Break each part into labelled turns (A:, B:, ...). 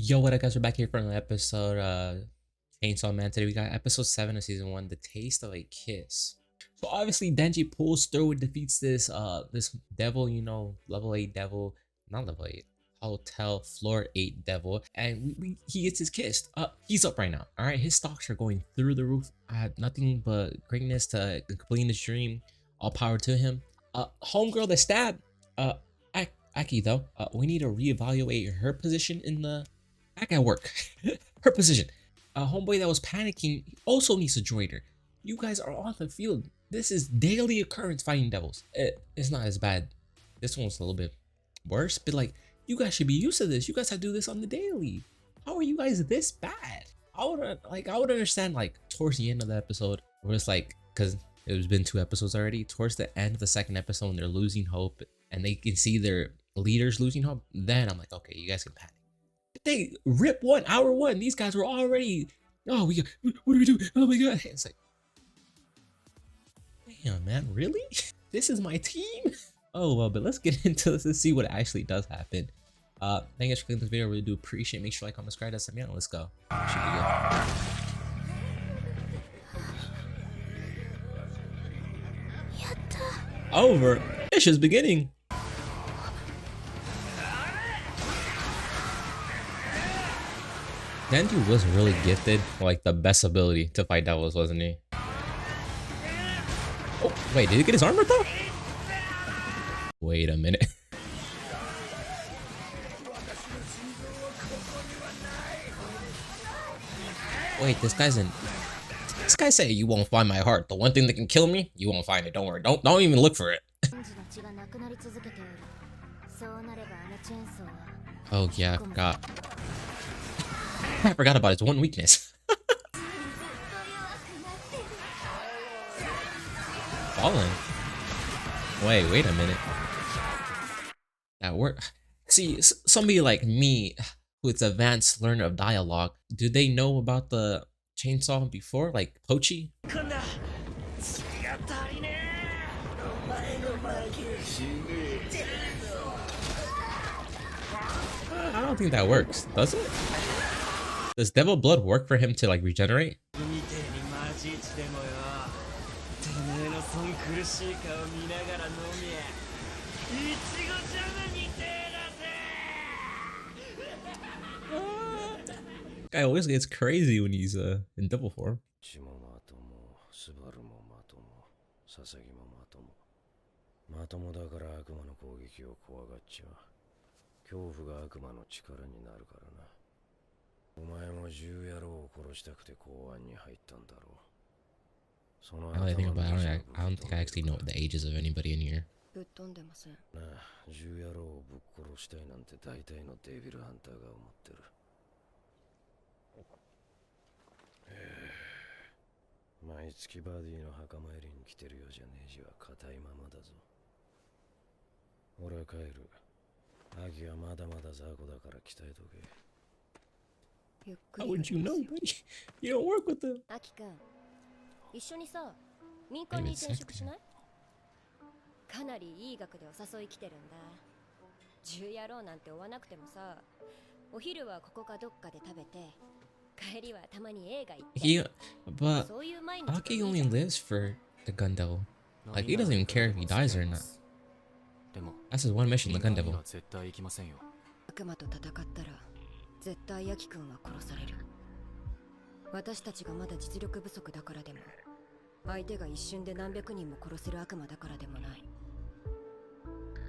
A: Yo, what up, guys? We're back here for another episode. Chainsaw Man. Today we got episode 7 of season 1, The Taste of a Kiss. So obviously Denji pulls through and defeats this devil, level 8 devil, not level 8, hotel floor 8 devil, and he gets his kissed. He's up right now. All right, his stocks are going through the roof. I had nothing but greatness to completing this dream. All power to him. Homegirl that stabbed Aki though. We need to reevaluate her position in the back at work. Her position. Homeboy that was panicking also needs to join her. You guys are on the field. This is daily occurrence fighting devils. It's not as bad. This one's a little bit worse, but like, you guys should be used to this. You guys have to do this on the daily. How are you guys this bad? I would understand like towards the end of the episode where it's like, because it's been 2 episodes already, towards the end of the 2nd episode when they're losing hope and they can see their leaders losing hope, then I'm like, okay, you guys can panic. They rip hour one. These guys were already, what do we do? Oh my god. It's like, damn, man, really? This is my team? Oh, well, but let's get into this and see what actually does happen. Thank you guys for clicking this video. I really do appreciate it. Make sure to like, comment, subscribe, that's me. Let's go. Should be good. Over. It's just beginning. Denji was really gifted, like the best ability to fight devils, wasn't he? Oh, wait, did he get his armor though? Wait a minute. Wait, this guy said you won't find my heart. The one thing that can kill me, you won't find it. Don't worry. Don't even look for it. Oh yeah, I forgot. I forgot about its one weakness. Fallen. Wait a minute. That work. See, somebody like me, who's advanced learner of dialogue, do they know about the chainsaw before, like Pochi? I don't think that works, does it? Does devil blood work for him to like regenerate? Guy always gets crazy when he's in devil form. Now that I think about it, I don't think I actually know the ages of anybody in here. How would you know, buddy? You don't work with them. Wait a second.
B: かなりいい額でお誘い来てるんだ。10野郎なんて追わなくてもさ、お昼はここかどっかで食べて、帰りはたまに映画行って。
A: But Aki only lives for the gun devil. Like, he doesn't even care if he dies or not. That's his one mission, the gun devil.
B: 悪魔と戦ったら、絶対ヤキ君は殺される。私たちがまだ実力不足だからでも、相手が一瞬で何百人も殺せる悪魔だからでもない。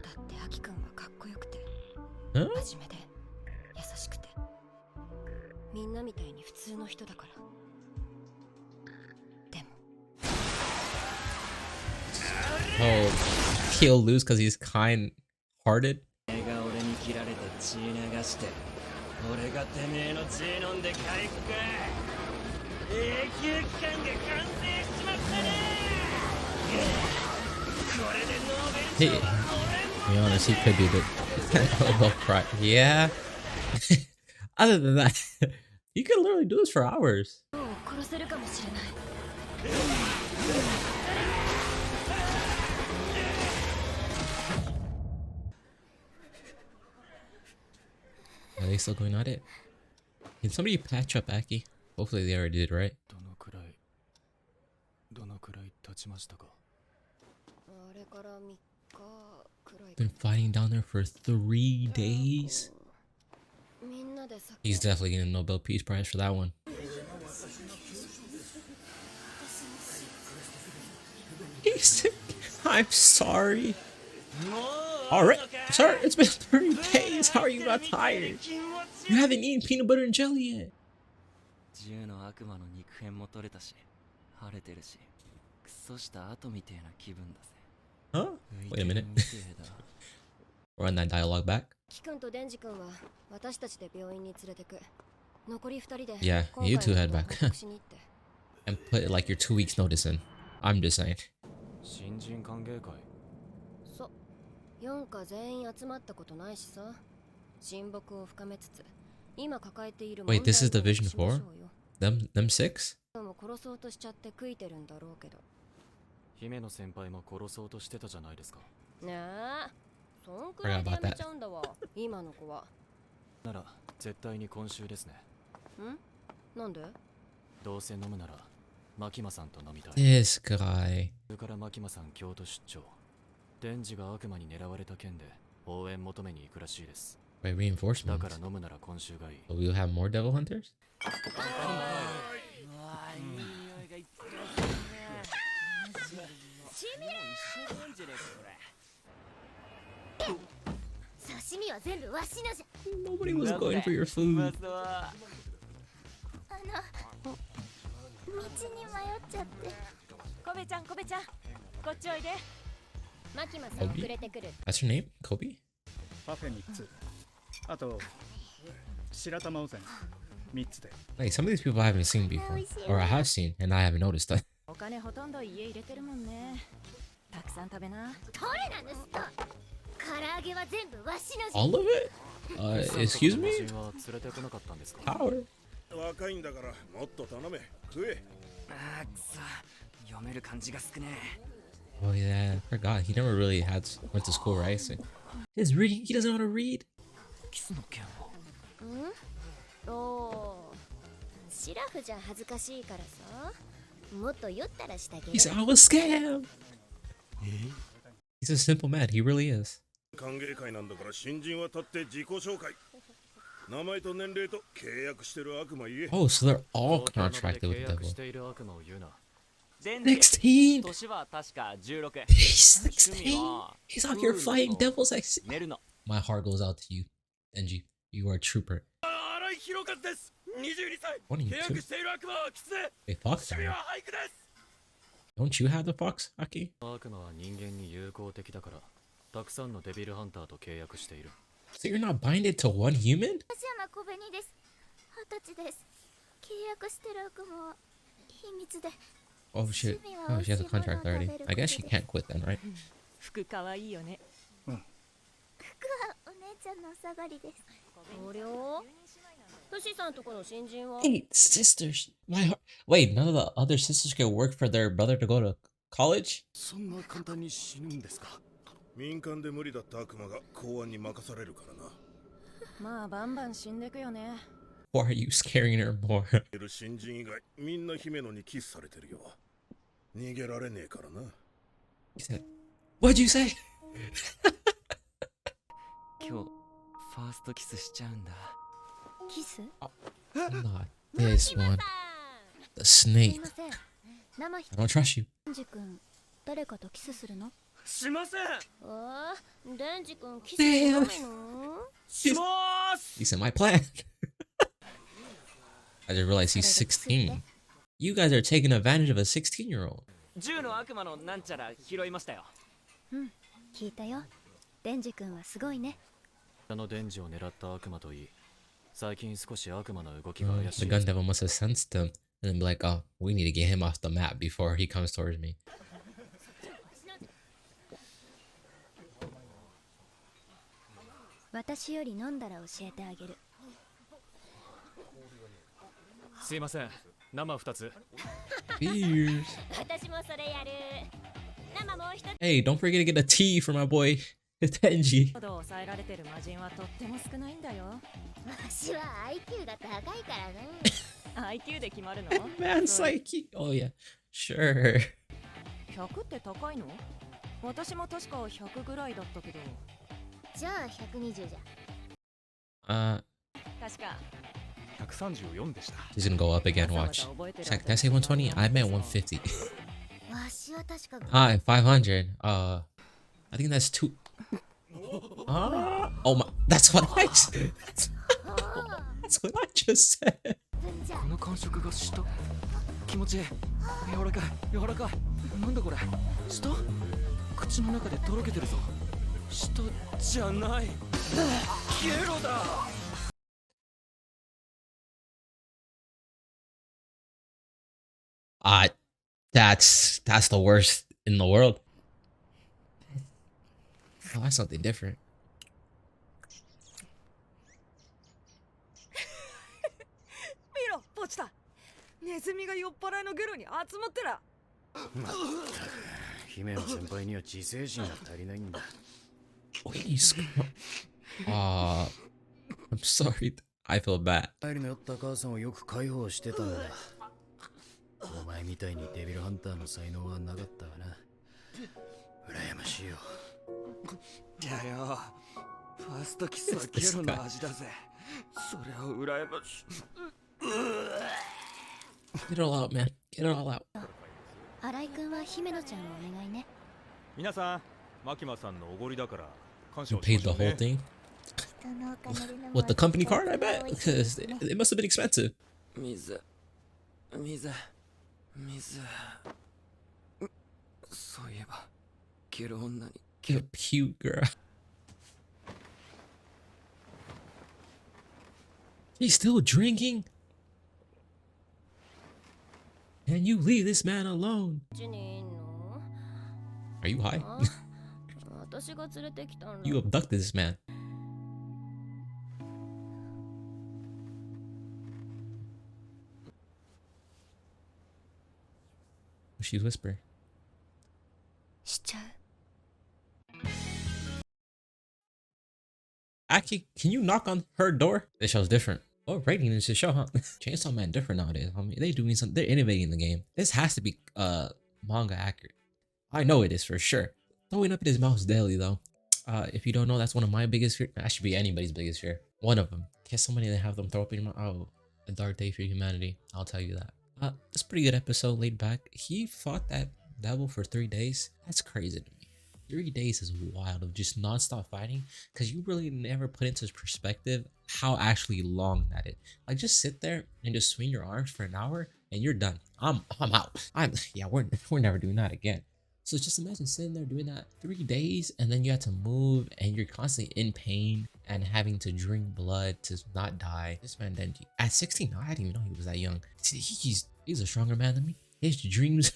B: だってアキ君はかっこよくて、真面目で優しくて、みんなみたいに普通の人だから。でも、
A: Oh, he'll lose because he's kind-hearted.
C: 俺が俺に切られて血流して、俺がてめえの血飲んで回復。永久期間が完成しまったね。これでノーベル賞は俺も。
A: To be honest, he could be the Nobel Prize. Yeah. Other than that, he could literally do this for hours.
B: 殺せるかもしれない。
A: Are they still going at it? Can somebody patch up Aki? Hopefully they already did, right?
C: どのくらい経ちましたか？
B: あれから3日くらい
A: Been fighting down there for 3 days.
B: みんなで酒
A: He's definitely getting a Nobel Peace Prize for that one. He's I'm sorry. Alright, sir, it's been 30 days. How are you not tired? You haven't eaten peanut butter and jelly yet.
C: 銃の悪魔の肉片も取れたし、晴れてるし、クソした後みてえな気分だぜ。
A: Huh? Wait a minute. Run that dialogue back.
B: キ君とデンジ君は私たちで病院に連れてく。残り2人で
A: Yeah, you two head
B: 今
A: back.
B: 回の報告しに行って
A: And put like your 2 weeks notice in. I'm just saying.
C: 新人歓迎会。
B: そう4課全員集まったことないしさ親睦を深めつつ今抱えている
A: Wait, this is
B: 問題
A: Division
B: をしましょう
A: 4?
B: よ
A: Them 6?
B: も殺そうとしちゃって悔いてるんだろうけど
C: 姫野先輩も殺そうとしてたじゃないですか。
B: ねえそんくらいでやめちゃうんだわ今の子は
C: なら絶対に今週ですね。
B: んなんで
C: どうせ飲むなら牧間さんと飲みたい。
A: This guy.
C: それから牧間さん京都出張。デンジが悪魔に狙われた件で応援求めに行くらしいです。
A: Wait,
C: だ
A: reinforcements.
C: から飲むなら今週がいい。
A: So we'll have more devil hunters?
D: 刺身は全部わしのじゃ。
A: Nobody was going for your food.
D: 道に迷っちゃって。
E: コベちゃん、こっちおいで。
B: マキマさん遅れてくる
A: That's your name? Kobe?
F: パフェ3つ、あと白玉おぜん3つで。
A: Like some of these people I haven't seen before. Or I have seen and I haven't noticed that.
E: お金ほとんど家入れてるもんね。たくさん食べな。
D: どれなのスト。唐揚げは全部わしのじゃ。
A: All of it? Excuse me?
C: 友人は連れてこなかったんですか？
A: Power?
G: 若いんだからもっと頼め食え。
C: ああ、くそ。読める感じが少ねえ。
A: Oh yeah, I forgot. He never really went to school, right? So his reading, he doesn't know how to read.
C: キスの件は
D: おお。シラフじゃ恥ずかしいからさ。もっと酔ったらしてあげ
A: He
D: る。
A: said, I was scammed. He's a simple man. He really is.
G: 歓迎会なんだから新人は立って自己紹介。名前と年齢と契約してる悪魔言え。
A: Oh, so they're all
C: 東京の
A: contracted
C: で
A: with
C: 契
A: the
C: 約
A: devil.
C: している悪魔を言うな。
A: 16?
C: 年は確か16。
A: He's 16? He's out here fighting devils.
C: 寝るの。
A: My heart goes out to you, Denji. You are a trooper.
G: 荒井宏和です。22歳。
A: 22?
G: 契約している悪魔はキツネ。
A: Hey, Fox.
G: 趣味は俳句です。
A: Don't you have the fox, Aki?
C: 悪魔は人間に友好的だから、たくさんのデビルハンターと契約している。
A: So you're not binded to one human?
D: 私は小紅です。20歳です。契約してる悪魔は秘密で。
A: Oh shit. Oh, she has a contract already. I guess she can't quit then, right?
E: 服かわいいよね。
D: 服はお姉ちゃんのお下がりです。
B: おりょうトシさんとこの新人は
A: Hey, sisters. My heart. Wait, none of the other sisters can work for their brother to go to college?
G: そんな簡単に死ぬんですか？民間で無理だった悪魔が公安に任されるからな。
E: まあバンバン死んでくよね。
A: Or are you scaring her more?
G: いる新人以外みんな姫野にキスされてるよ。逃げられねえからな。
A: He said, What'd you say?
C: 今日、ファーストキスしちゃうんだ。
D: キス？
A: Not this one. The snake.
D: すいません。生
A: I don't trust you.
D: ひんじ君、誰かとキスするの？
C: しません。
B: デンジ君キスしないの
C: しまーす。
A: He said, My plan. I just realized he's 16. You guys are taking advantage of a 16-year-old.
C: 銃の悪魔のなんちゃら拾いましたよ。
D: 聞いたよ。デンジ君はすごいね。
C: あのデンジを狙った悪魔といい、最近少し悪魔の動きが怪し
A: The
C: い。
A: gun devil must have sensed him and then be like, oh, we need to get him off the map before he comes towards me.
D: 私より飲んだら教えてあげる。
C: すいません。生2つ。
A: Cheers.
B: 私もそれやる生もう一つ
A: Hey, don't forget to get a tea for my boy Tenji.
E: ほど抑えられてる魔人はとっても少ないんだよ。
D: わしは IQ が高いからな。
E: IQ で決まるの？
A: Man psyche. Oh yeah. Sure.
E: 100って高いの？私も確か100ぐらいだったけど。
D: じゃあ120じゃ。
E: 確か。
F: 134でした。
A: He's gonna go up again. Watch. Check. Did I say 120? I meant 150.
D: わしは確か
A: Hi, 500. I think that's two. Oh my. That's what I said. That's what I just said.
C: この感触が舌気持ちいい柔らかい柔らかいなんだこれ舌口の中でとろけてるぞ舌じゃないゲロだ
A: That's the worst in the world. Oh, that's something different.
E: 見ろ、ポチタ。ネズミが酔っ払いのゲロに集まってら。
F: まったく姫の先輩には自制心が足りないんだ。
A: Please. I'm sorry. I feel bad.
F: 帰りの酔った母さんをよく介抱してたんだ。お前みたいにデビルハンターの才能はなかったわな。羨ましいよ。
C: いやよファーストキスはゲロの味だぜそれを羨まし
A: Get it all out, man. Get it all out.
D: 新井君は姫野ちゃんをお願いね。
H: 皆さん、マキマさんのおごりだから感謝
A: You
H: をしま
A: paid
H: し
A: the
H: ょう
A: whole
H: ね。
A: thing
D: 人のお金で飲む
A: with the company
D: 私
A: card, I
D: が
A: bet,
D: 美味しいで
A: because
D: すね。
A: it must have been expensive.
C: 水そういえばゲロ女に
A: You're cute, girl. He's still drinking? Can you leave this man alone?
B: こっちにいんの？
A: Are you high?
B: あ私が連れてきたんだ。
A: You abducted this man. She's whispering.
B: しちゃう。
A: Actually, can you knock on her door? This show's different. What rating is this show, huh? Chainsaw Man different nowadays. I mean, they're innovating the game. This has to be manga accurate. I know it is for sure. Throwing up in his mouth daily though. If you don't know, that's one of my biggest fear. That should be anybody's biggest fear. One of them. Kiss somebody and have them throw up in your mouth. Oh, a dark day for humanity. I'll tell you that. It's a pretty good episode, laid back. He fought that devil for 3 days. That's crazy to me. 3 days is wild of just non-stop fighting, because you really never put into perspective how actually long that is. Like, just sit there and just swing your arms for an hour and you're done. I'm out. We're never doing that again. So just imagine sitting there doing that 3 days, and then you have to move and you're constantly in pain and having to drink blood to not die. This man Denji at 16, I didn't even know he was that young. He's a stronger man than me. His dreams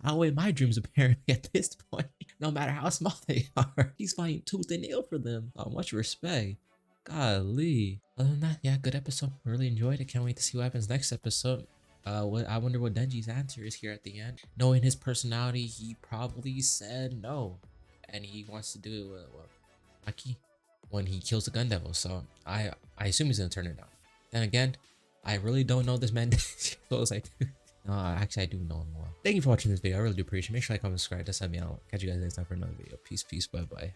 A: outweigh my dreams apparently at this point. No matter how small they are, he's fighting tooth and nail for them. Much respect. Golly. Other than that, yeah, good episode. Really enjoyed it. Can't wait to see what happens next episode. I wonder what Denji's answer is here at the end. Knowing his personality, he probably said no, and he wants to do Maki when he kills the gun devil. So I assume he's gonna turn it down. Then again, I really don't know this man. So I do. No, actually, I do know him well. Thank you for watching this video. I really do appreciate it. Make sure to like, comment, subscribe. That's me out. Catch you guys next time for another video. Peace, bye, bye.